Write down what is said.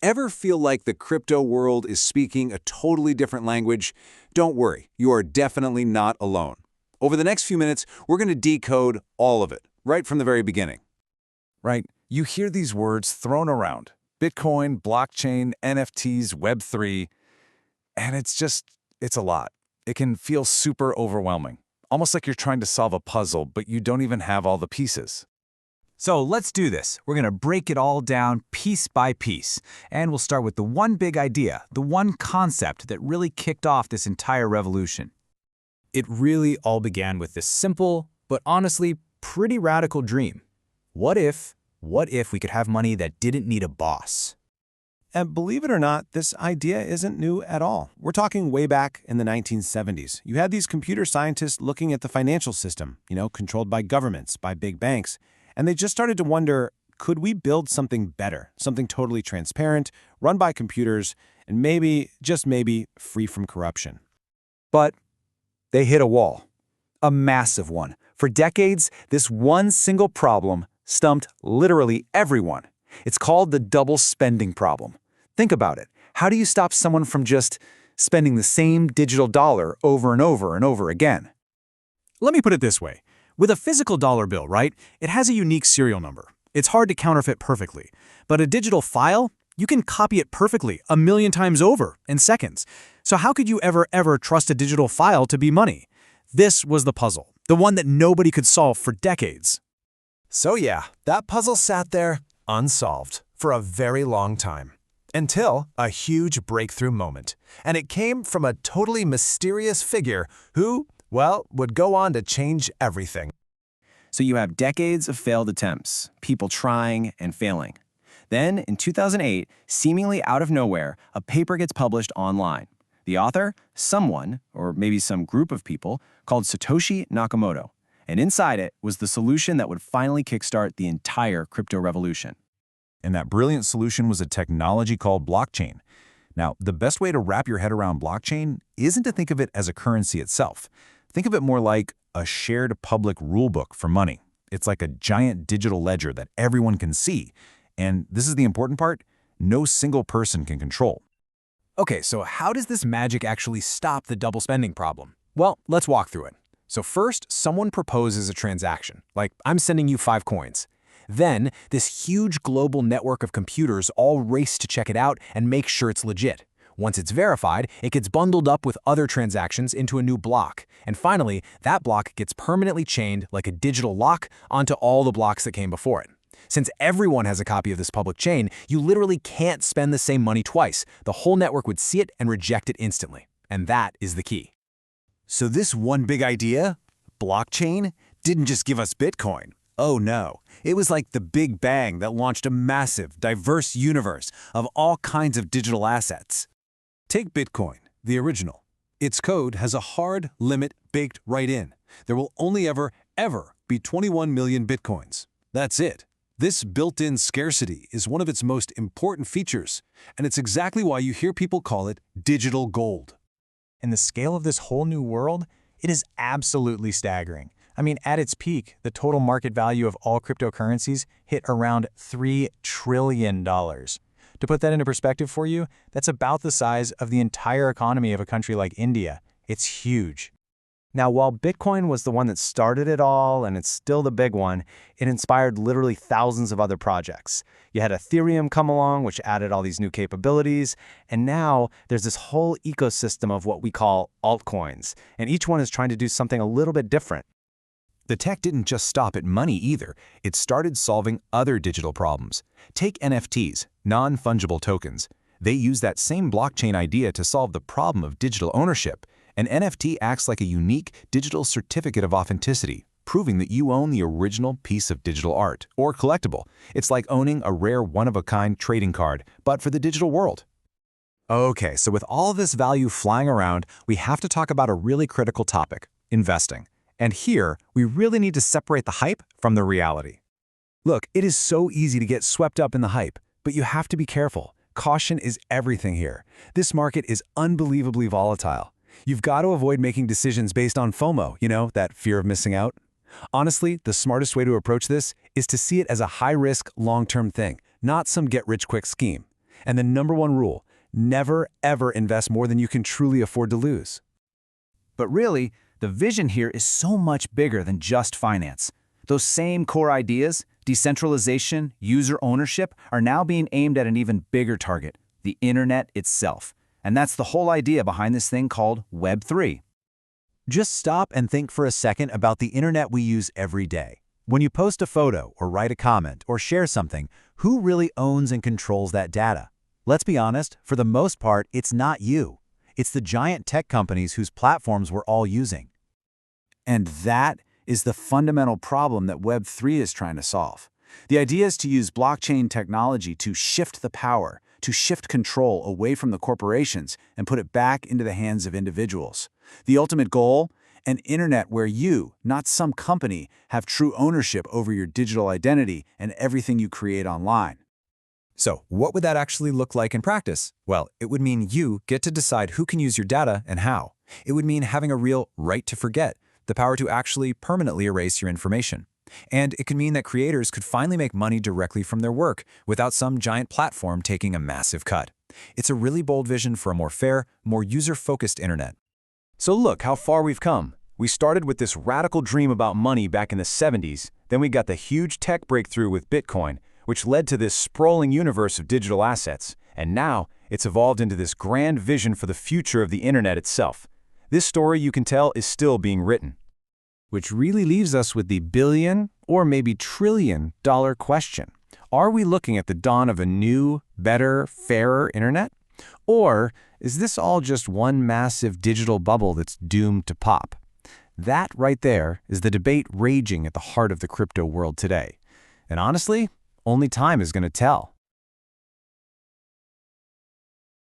Ever feel like the crypto world is speaking a totally different language? Don't worry, you are definitely not alone. Over the next few minutes, we're going to decode all of it, right from the very beginning. Right? You hear these words thrown around. Bitcoin, blockchain, NFTs, Web3, and it's a lot. It can feel super overwhelming, almost like you're trying to solve a puzzle, but you don't even have all the pieces. So let's do this. We're going to break it all down piece by piece. And we'll start with the one big idea, the one concept that really kicked off this entire revolution. It really all began with this simple, but honestly pretty radical dream. What if we could have money that didn't need a boss? And believe it or not, this idea isn't new at all. We're talking way back in the 1970s. You had these computer scientists looking at the financial system, controlled by governments, by big banks. And they just started to wonder, could we build something better, something totally transparent, run by computers, and maybe, just maybe, free from corruption? But they hit a wall, a massive one. For decades, this one single problem stumped literally everyone. It's called the double spending problem. Think about it. How do you stop someone from just spending the same digital dollar over and over and over again? Let me put it this way. With a physical dollar bill, right, it has a unique serial number. It's hard to counterfeit perfectly. But a digital file, you can copy it perfectly 1,000,000 times over in seconds. So how could you ever trust a digital file to be money? This was the puzzle, the one that nobody could solve for decades. So yeah, that puzzle sat there unsolved for a very long time. Until a huge breakthrough moment. And it came from a totally mysterious figure who, well, would go on to change everything. So you have decades of failed attempts, people trying and failing. Then, in 2008, seemingly out of nowhere, a paper gets published online. The author? Someone, or maybe some group of people, called Satoshi Nakamoto. And inside it was the solution that would finally kickstart the entire crypto revolution. And that brilliant solution was a technology called blockchain. Now, the best way to wrap your head around blockchain isn't to think of it as a currency itself. Think of it more like a shared public rulebook for money. It's like a giant digital ledger that everyone can see. And this is the important part, no single person can control. Okay, so how does this magic actually stop the double spending problem? Well, let's walk through it. So first, someone proposes a transaction, like I'm sending you 5 coins. Then, this huge global network of computers all race to check it out and make sure it's legit. Once it's verified, it gets bundled up with other transactions into a new block. And finally, that block gets permanently chained like a digital lock onto all the blocks that came before it. Since everyone has a copy of this public chain, you literally can't spend the same money twice. The whole network would see it and reject it instantly. And that is the key. So this one big idea, blockchain, didn't just give us Bitcoin. Oh no, it was like the Big Bang that launched a massive, diverse universe of all kinds of digital assets. Take Bitcoin, the original. Its code has a hard limit baked right in. There will only ever be 21 million Bitcoins. That's it. This built-in scarcity is one of its most important features, and it's exactly why you hear people call it digital gold. In the scale of this whole new world, it is absolutely staggering. I mean, at its peak, the total market value of all cryptocurrencies hit around $3 trillion. To put that into perspective for you, that's about the size of the entire economy of a country like India. It's huge. Now, while Bitcoin was the one that started it all, and it's still the big one, it inspired literally thousands of other projects. You had Ethereum come along, which added all these new capabilities, and now there's this whole ecosystem of what we call altcoins, and each one is trying to do something a little bit different. The tech didn't just stop at money either. It started solving other digital problems. Take NFTs, non-fungible tokens. They use that same blockchain idea to solve the problem of digital ownership. An NFT acts like a unique digital certificate of authenticity, proving that you own the original piece of digital art or collectible. It's like owning a rare one-of-a-kind trading card, but for the digital world. Okay, so with all this value flying around, we have to talk about a really critical topic, investing. And here, we really need to separate the hype from the reality. Look, it is so easy to get swept up in the hype, but you have to be careful. Caution is everything here. This market is unbelievably volatile. You've got to avoid making decisions based on FOMO, that fear of missing out. Honestly, the smartest way to approach this is to see it as a high-risk, long-term thing, not some get-rich-quick scheme. And the #1 rule, never ever invest more than you can truly afford to lose. But really, the vision here is so much bigger than just finance. Those same core ideas, decentralization, user ownership, are now being aimed at an even bigger target, the internet itself. And that's the whole idea behind this thing called Web3. Just stop and think for a second about the internet we use every day. When you post a photo or write a comment or share something, who really owns and controls that data? Let's be honest, for the most part, it's not you. It's the giant tech companies whose platforms we're all using. And that is the fundamental problem that Web3 is trying to solve. The idea is to use blockchain technology to shift the power, to shift control away from the corporations and put it back into the hands of individuals. The ultimate goal? An internet where you, not some company, have true ownership over your digital identity and everything you create online. So, what would that actually look like in practice? Well, it would mean you get to decide who can use your data and how. It would mean having a real right to forget, the power to actually permanently erase your information. And it could mean that creators could finally make money directly from their work without some giant platform taking a massive cut. It's a really bold vision for a more fair, more user-focused internet. So look how far we've come. We started with this radical dream about money back in the 70s, then we got the huge tech breakthrough with Bitcoin, which led to this sprawling universe of digital assets, and now it's evolved into this grand vision for the future of the internet itself. This story, you can tell, is still being written. Which really leaves us with the billion or maybe trillion-dollar question. Are we looking at the dawn of a new, better, fairer internet? Or is this all just one massive digital bubble that's doomed to pop? That right there is the debate raging at the heart of the crypto world today. And honestly, only time is going to tell.